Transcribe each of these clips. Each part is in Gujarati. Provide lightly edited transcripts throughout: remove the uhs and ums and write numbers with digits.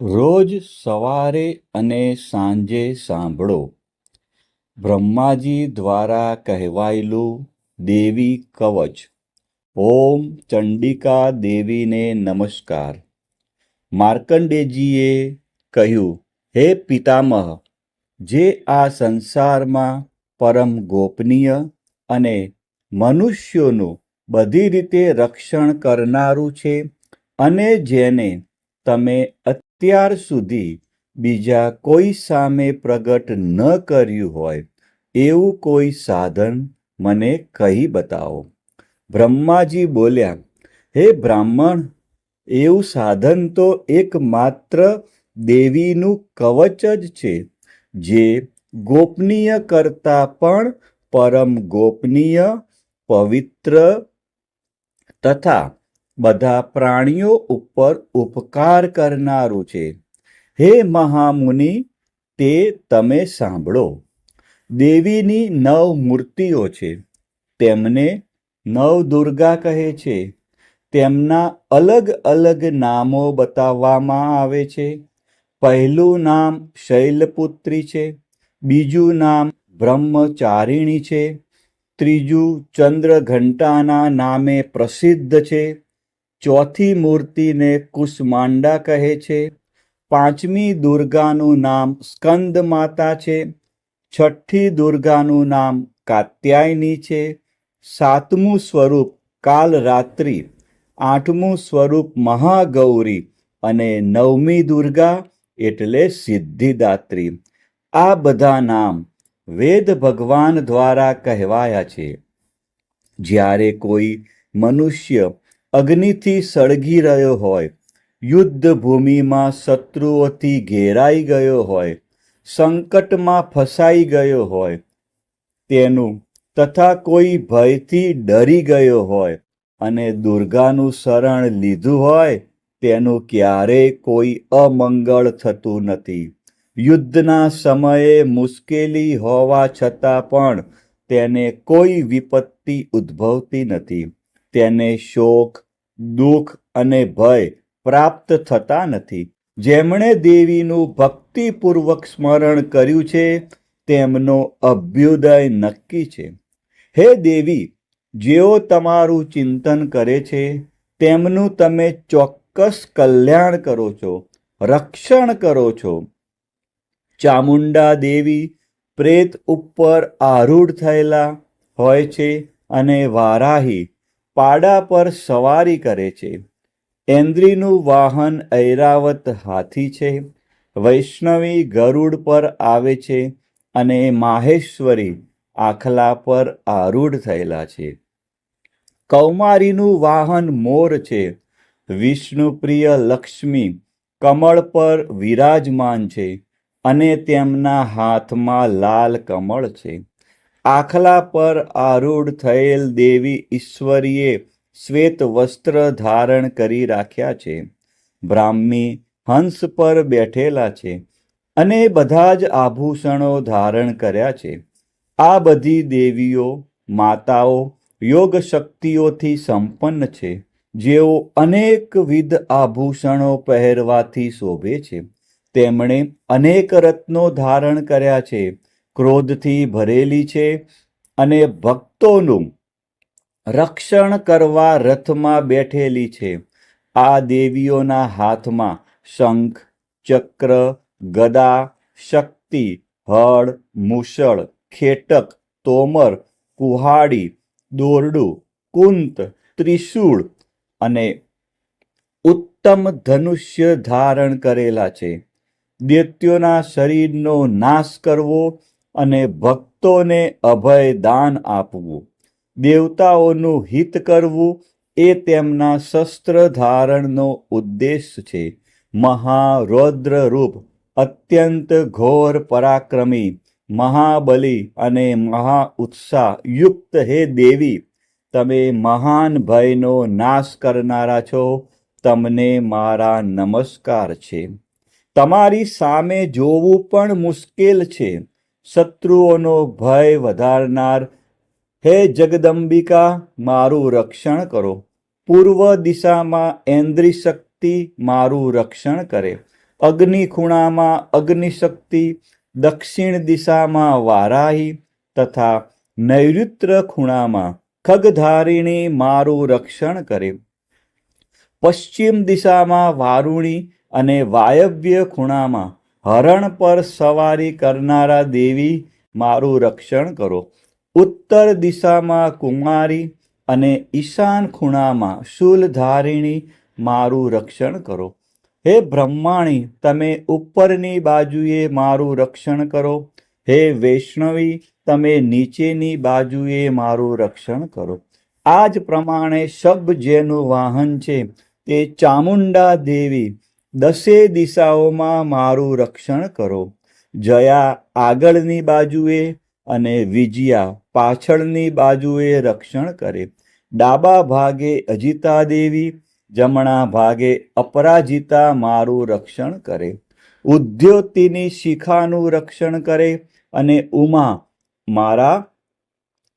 રોજ સવારે અને સાંજે સાંભળો. બ્રહ્માજી દ્વારા કહેવાયેલું દેવી કવચ. ઓમ ચંડિકા દેવીને નમસ્કાર. માર્કંડેયજીએ કહ્યું, હે પિતામહ, જે આ સંસારમાં પરમ ગોપનીય અને મનુષ્યોનું બધી રીતે રક્ષણ કરનારું છે અને જેને તમે અત્યાર સુધી બીજા કોઈ સામે પ્રગટ ન કર્યું હોય એવું કોઈ સાધન મને કહી બતાવો. બ્રહ્માજી બોલ્યા, હે બ્રાહ્મણ, એવું સાધન તો એકમાત્ર દેવીનું કવચ જ છે, જે ગોપનીય કરતા પણ પરમ ગોપનીય, પવિત્ર તથા બધા પ્રાણીઓ ઉપર ઉપકાર કરનારું છે. હે મહામુનિ, તે તમે સાંભળો. દેવીની 9 મૂર્તિઓ છે. તેમને નવદુર્ગા કહે છે. તેમના અલગ અલગ નામો બતાવવામાં આવે છે. પહેલું નામ શૈલપુત્રી છે, બીજું નામ બ્રહ્મચારિણી છે, ત્રીજું ચંદ્રઘંટાના નામે પ્રસિદ્ધ છે, ચોથી મૂર્તિને કુષ્માંડા કહે છે, પાંચમી દુર્ગાનું નામ સ્કંદ માતા છે, છઠ્ઠી દુર્ગાનું નામ કાત્યાયની છે, સાતમું સ્વરૂપ કાલરાત્રિ, આઠમું સ્વરૂપ મહાગૌરી અને નવમી દુર્ગા એટલે સિદ્ધિદાત્રી. આ બધા નામ વેદ ભગવાન દ્વારા કહેવાયા છે. જ્યારે કોઈ મનુષ્ય અગ્નિથી સળગી રહ્યો હોય, યુદ્ધ ભૂમિમાં શત્રુઓથી ઘેરાઈ ગયો હોય, સંકટમાં ફસાઈ ગયો હોય તેનું તથા કોઈ ભયથી ડરી ગયો હોય અને દુર્ગાનું શરણ લીધું હોય તેનું ક્યારેય કોઈ અમંગળ થતું નથી. યુદ્ધના સમયે મુશ્કેલી હોવા છતાં પણ તેને કોઈ વિપત્તિ ઉદ્ભવતી નથી. તેને શોક, દુઃખ અને ભય પ્રાપ્ત થતા નથી. જેમણે દેવીનું ભક્તિપૂર્વક સ્મરણ કર્યું છે તેમનો અભ્યુદય નક્કી છે. હે દેવી, જેઓ તમારું ચિંતન કરે છે તેમનું તમે ચોક્કસ કલ્યાણ કરો છો, રક્ષણ કરો છો. ચામુંડા દેવી પ્રેત ઉપર આરૂઢ થયેલા હોય છે અને વારાહી પાડા પર સવારી કરે છે. ઇન્દ્રિનું વાહન ઐરાવત હાથી છે, વૈષ્ણવી ગરુડ પર આવે છે અને માહેશ્વરી આખલા પર આરૂઢ થયેલા છે. કૌમારીનું વાહન મોર છે, વિષ્ણુપ્રિય લક્ષ્મી કમળ પર વિરાજમાન છે અને તેમના હાથમાં લાલ કમળ છે. આખલા પર આરૂઢ થયેલ દેવી ઈશ્વરીએ શ્વેત વસ્ત્ર ધારણ કરી રાખ્યા છે. બ્રાહ્મી હંસ પર બેઠેલા છે અને બધા જ આભૂષણો ધારણ કર્યા છે. આ બધી દેવીઓ માતાઓ યોગ શક્તિઓથી સંપન્ન છે, જેઓ અનેકવિધ આભૂષણો પહેરવાથી શોભે છે. તેમણે અનેક રત્નો ધારણ કર્યા છે, ક્રોધથી ભરેલી છે અને ભક્તોનું રક્ષણ કરવા રથમાં બેઠેલી છે. આ દેવીઓના હાથમાં શંખ, ચક્ર, ગદા, શક્તિ, હળ, મૂષળ, ખેટક, તોમર, કુહાડી, દોરડું, કુંત, ત્રિશૂળ અને ઉત્તમ ધનુષ્ય ધારણ કરેલા છે. દૈત્યોના શરીરનો નાશ કરવો અને ભક્તોને અભય દાન આપવું, દેવતાઓનું હિત કરવું એ તેમના શસ્ત્ર ધારણનો ઉદ્દેશ છે. મહારૌદ્ર રૂપ, અત્યંત ઘોર પરાક્રમી, મહાબલી અને મહા ઉત્સાહ યુક્ત હે દેવી, તમે મહાન ભયનો નાશ કરનારા છો. તમને મારા નમસ્કાર છે. તમારી સામે જોવું પણ મુશ્કેલ છે. શત્રુઓનો ભય વધારનાર હે જગદંબિકા, મારું રક્ષણ કરો. પૂર્વ દિશામાં ઐન્દ્રી શક્તિ મારું રક્ષણ કરે. અગ્નિ ખૂણામાં અગ્નિશક્તિ, દક્ષિણ દિશામાં વારાહી તથા નૈઋત્ય ખૂણામાં ખગધારિણી મારું રક્ષણ કરે. પશ્ચિમ દિશામાં વારુણી અને વાયવ્ય ખૂણામાં હરણ પર સવારી કરનારા દેવી મારું રક્ષણ કરો. ઉત્તર દિશામાં કુમારી અને ઈશાન ખૂણામાં શૂલધારિણી મારું રક્ષણ કરો. હે બ્રહ્માણી, તમે ઉપરની બાજુએ મારું રક્ષણ કરો. હે વૈષ્ણવી, તમે નીચેની બાજુએ મારું રક્ષણ કરો. આ જ પ્રમાણે શબ જેનું વાહન છે તે ચામુંડા દેવી 10 દિશાઓમાં મારું રક્ષણ કરો. જયા આગળની બાજુએ અને વિજયા પાછળની બાજુએ રક્ષણ કરે. ડાબા ભાગે અજિતા દેવી, જમણા ભાગે અપરાજિતા મારું રક્ષણ કરે. ઉદ્યોતિની શિખાનું રક્ષણ કરે અને ઉમા મારા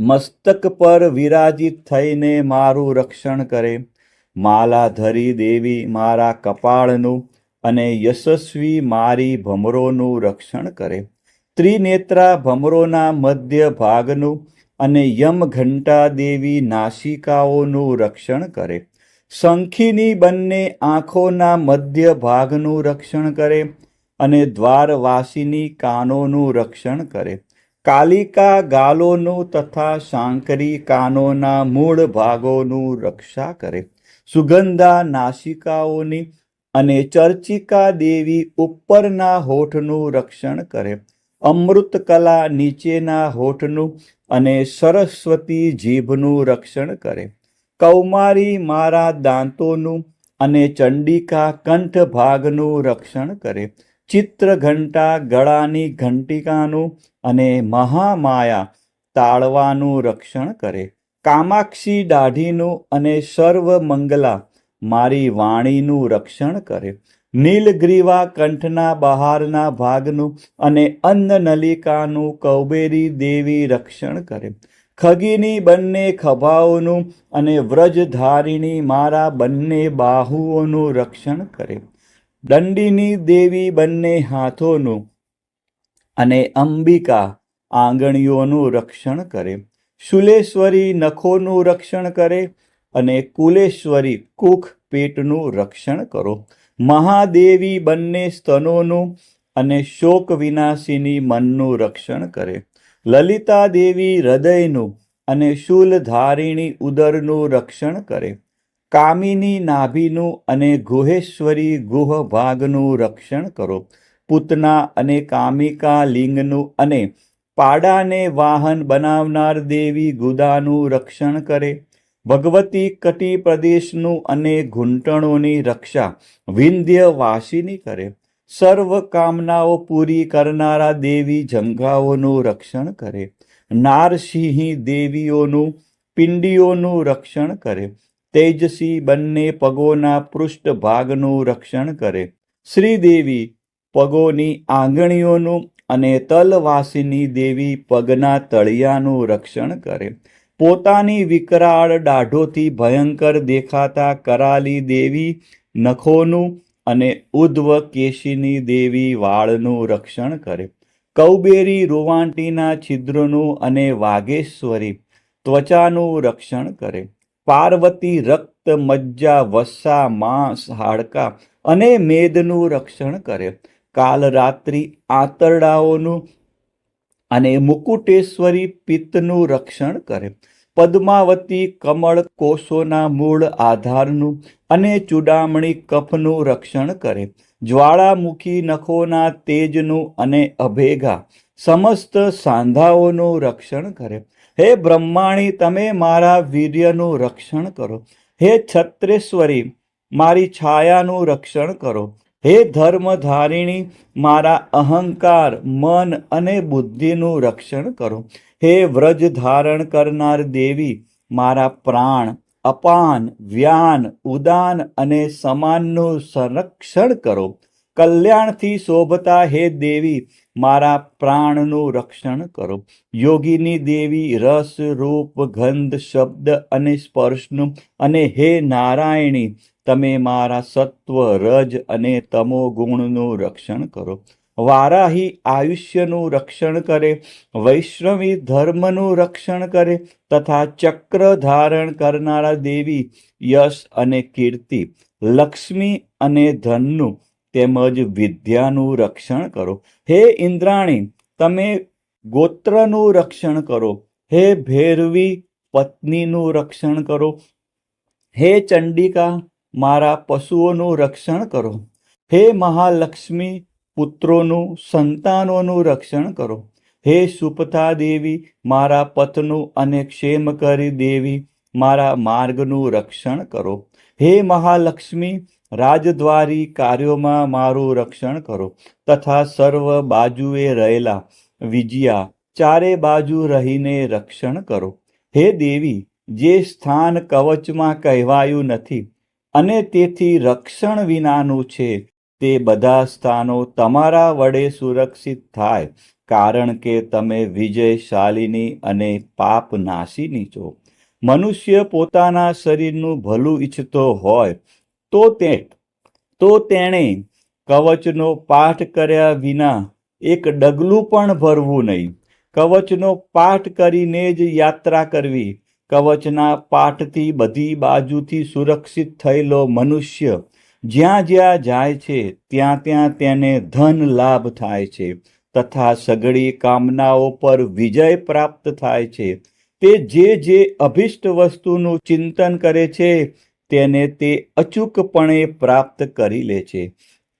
મસ્તક પર વિરાજિત થઈને મારું રક્ષણ કરે. માલાધરી દેવી મારા કપાળનું અને યશસ્વી મારી ભમરોનું રક્ષણ કરે. ત્રિનેત્રા ભમરોના મધ્ય ભાગનું અને યમઘંટા દેવી નાસિકાઓનું રક્ષણ કરે. શંખીની બંને આંખોના મધ્ય ભાગનું રક્ષણ કરે અને દ્વારવાસીની કાનોનું રક્ષણ કરે. કાલિકા ગાલોનું તથા શાંકરી કાનોના મૂળ ભાગોનું રક્ષા કરે. સુગંધા નાસિકાઓની અને ચર્ચિકા દેવી ઉપરના હોઠનું રક્ષણ કરે. અમૃતકલા નીચેના હોઠનું અને સરસ્વતી જીભનું રક્ષણ કરે. કૌમારી મારા દાંતોનું અને ચંડિકા કંઠ ભાગનું રક્ષણ કરે. ચિત્રઘંટા ગળાની ઘંટિકાનું અને મહામાયા તાળવાનું રક્ષણ કરે. કામાક્ષી દાઢીનું અને સર્વમંગલા મારી વાણીનું રક્ષણ કરે. નીલગ્રીવા કંઠના બહારના ભાગનું અને અન્નનલિકાનું કૌબેરી દેવી રક્ષણ કરે. ખગીની બંને ખભાઓનું અને વ્રજધારિણી મારા બંને બાહુઓનું રક્ષણ કરે. દંડિની દેવી બંને હાથોનું અને અંબિકા આંગળીઓનું રક્ષણ કરે. શુલેશ્વરી નખોનું રક્ષણ કરે અને કુલેશ્વરી કુખ પેટનું રક્ષણ કરો. મહાદેવી બંને સ્તનોનું અને શોક વિનાશીની મનનું રક્ષણ કરે. લલિતા દેવી હૃદયનું અને શૂલધારિણી ઉદરનું રક્ષણ કરે. કામિની નાભીનું અને ગુહેશ્વરી ગુહ ભાગનું રક્ષણ કરો. પૂતના અને કામિકા લિંગનું અને પાડાને વાહન બનાવનાર દેવી ગુદાનું રક્ષણ કરે. ભગવતી કટી પ્રદેશનું અને ઘૂંટણોની રક્ષા વિંધ્યવાસીની કરે. સર્વ કામનાઓ પૂરી કરનારા દેવી જંઘાઓનું રક્ષણ કરે. નારસિંહી દેવીઓનું પિંડીઓનું રક્ષણ કરે. તેજસી બંને પગોના પૃષ્ઠ ભાગનું રક્ષણ કરે. શ્રીદેવી પગોની આંગળીઓનું અને તલવાસીની દેવી પગના તળિયાનું રક્ષણ કરે. પોતાની વિકરાળ દાઢોથી ભયંકર દેખાતા કરાલી દેવી નખોનું અને ઉદ્ધવ કેશીની દેવી વાળનું રક્ષણ કરે. કૌબેરી રૂવાંટીના છિદ્રોનું અને વાઘેશ્વરી ત્વચાનું રક્ષણ કરે. પાર્વતી રક્ત, મજ્જા, વસ્સા, માંસ, હાડકાં અને મેદનું રક્ષણ કરે. કાલરાત્રિ આંતરડાઓનું અને મુકુટેશ્વરી પિત્તનું રક્ષણ કરે. પદ્માવતી કમળ કોષોના મૂળ આધારનું અને ચૂડામણી કફનું રક્ષણ કરે. જ્વાળામુખી નખોના તેજનું અને અભેગા સમસ્ત સાંધાઓનું રક્ષણ કરે. હે બ્રહ્માણી, તમે મારા વીર્યનું રક્ષણ કરો. હે છત્રેશ્વરી, મારી છાયાનું રક્ષણ કરો. હે ધર્મધારિણી, મારા અહંકાર, મન અને બુદ્ધિનું રક્ષણ કરો. હે વ્રજ ધારણ કરનાર દેવી, મારા પ્રાણ, અપાન, વ્યાન, ઉદાન અને સમાનનું સંરક્ષણ કરો. કલ્યાણથી શોભતા હે દેવી, મારા પ્રાણનું રક્ષણ કરો. યોગીની દેવી રસ, રૂપ, ગંધ, શબ્દ અને સ્પર્શનું અને હે નારાયણી, તમે મારા સત્વ રજ અને તમો ગુણનું રક્ષણ કરો. વારાહી આયુષ્યનું રક્ષણ કરે, વૈષ્ણવી ધર્મનું રક્ષણ કરે તથા ચક્ર ધારણ કરનારા દેવી યશ અને કીર્તિ, લક્ષ્મી અને ધનનું તેમજ વિદ્યાનું રક્ષણ કરો. હે ઇન્દ્રાણી, તમે ગોત્રનું રક્ષણ કરો. હે ભૈરવી, પત્નીનું રક્ષણ કરો. હે ચંડિકા, મારા પશુઓનું રક્ષણ કરો. હે મહાલક્ષ્મી, પુત્રોનું સંતાનોનું રક્ષણ કરો. હે સુપથા દેવી, મારા પથનું અને ક્ષેમકરી દેવી, મારા માર્ગનું રક્ષણ કરો. હે મહાલક્ષ્મી, રાજદ્વારી કાર્યોમાં મારું રક્ષણ કરો તથા સર્વ બાજુએ રહેલા વિજયા ચારે બાજુ રહીને રક્ષણ કરો. હે દેવી, જે સ્થાન કવચમાં કહેવાયું નથી અને તેથી રક્ષણ વિનાનું છે, તે બધા સ્થાનો તમારા વડે સુરક્ષિત થાય, કારણ કે તમે વિજયશાલિની અને પાપનાશીની છો. મનુષ્ય પોતાના શરીરનું ભલું ઈચ્છતો હોય તો તેણે કવચનો પાઠ કર્યા વિના એક ડગલું પણ ભરવું નહીં. કવચનો પાઠ કરીને જ યાત્રા કરવી. કવચના પાઠથી બધી બાજુથી સુરક્ષિત થયેલો મનુષ્ય જ્યાં જ્યાં જાય છે ત્યાં ત્યાં તેને ધન લાભ થાય છે તથા સઘળી કામનાઓ પર વિજય પ્રાપ્ત થાય છે. તે જે અભિષ્ટ વસ્તુનું ચિંતન કરે છે તેને તે અચૂકપણે પ્રાપ્ત કરી લે છે.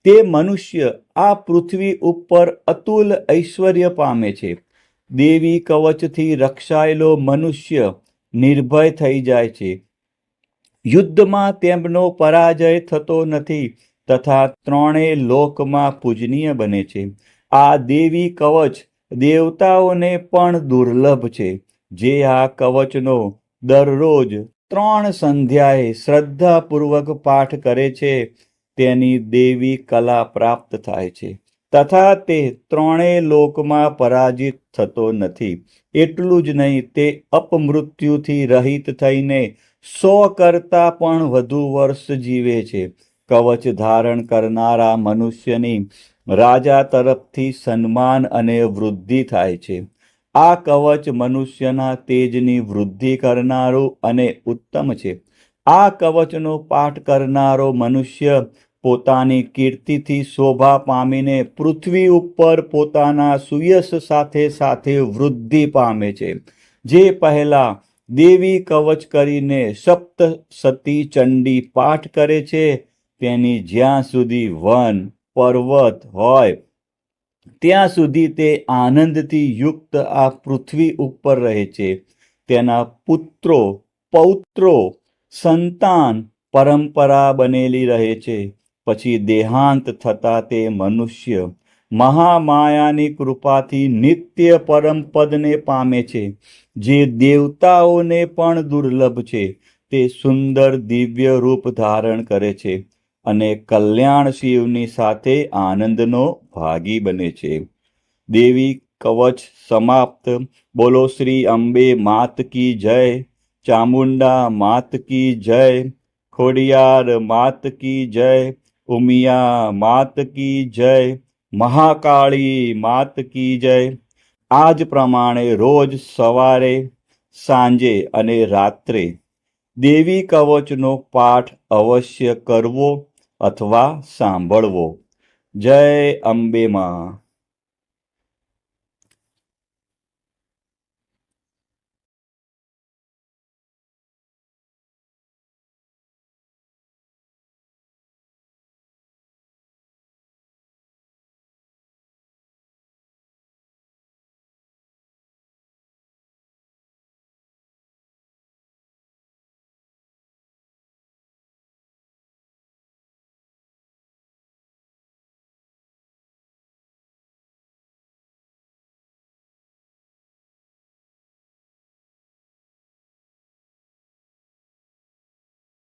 તે મનુષ્ય આ પૃથ્વી ઉપર અતુલ ઐશ્વર્ય પામે છે. દેવી કવચથી રક્ષાયેલો મનુષ્ય નિર્ભય થઈ જાય છે. યુદ્ધમાં તેમનો પરાજય થતો નથી તથા ત્રણેય લોકમાં પૂજનીય બને છે. આ દેવી કવચ દેવતાઓને પણ દુર્લભ છે. જે આ કવચનો દરરોજ 3 સંધ્યાએ શ્રદ્ધાપૂર્વક પાઠ કરે છે તેની દેવી કલા પ્રાપ્ત થાય છે તથા તે ત્રણેય લોકમાં પરાજિત થતો નથી. એટલું જ નહીં, તે અપમૃત્યુથી રહિત થઈને 100 કરતાં પણ વધુ વર્ષ જીવે છે. કવચ ધારણ કરનારા મનુષ્યની રાજા તરફથી સન્માન અને વૃદ્ધિ થાય છે. આ કવચ મનુષ્યના તેજની વૃદ્ધિ કરનારું અને ઉત્તમ છે. આ કવચનો પાઠ કરનારો મનુષ્ય પોતાની કીર્તિથી શોભા પામીને પૃથ્વી ઉપર પોતાના સુયશ સાથે સાથે વૃદ્ધિ પામે છે. જે પહેલા દેવી કવચ કરીને સપ્તસતી ચંડી પાઠ કરે છે, તેની જ્યાં સુધી વન પર્વત હોય ત્યાં સુધી તે આનંદથી યુક્ત આ પૃથ્વી ઉપર રહે છે. તેના પુત્રો પૌત્રો સંતાન પરંપરા બનેલી રહે છે. પછી દેહાંત થતા તે મનુષ્ય મહામાયાની કૃપાથી નિત્ય પરમ પદને પામે છે, જે દેવતાઓને પણ દુર્લભ છે. તે સુંદર દિવ્ય રૂપ ધારણ કરે છે અને કલ્યાણ શિવની સાથે આનંદનો ભાગી બને છે. દેવી કવચ સમાપ્ત. બોલો શ્રી અંબે માત કી જય, ચામુંડા માત કી જય, ખોડિયાર માત કી જય, ઉમિયા માત કી જય, મહાકાળી માત કી જય. આ જ પ્રમાણે રોજ સવારે, સાંજે અને રાત્રે દેવી કવચનો પાઠ અવશ્ય કરવો અથવા સાંભળવો. જય અંબે માં.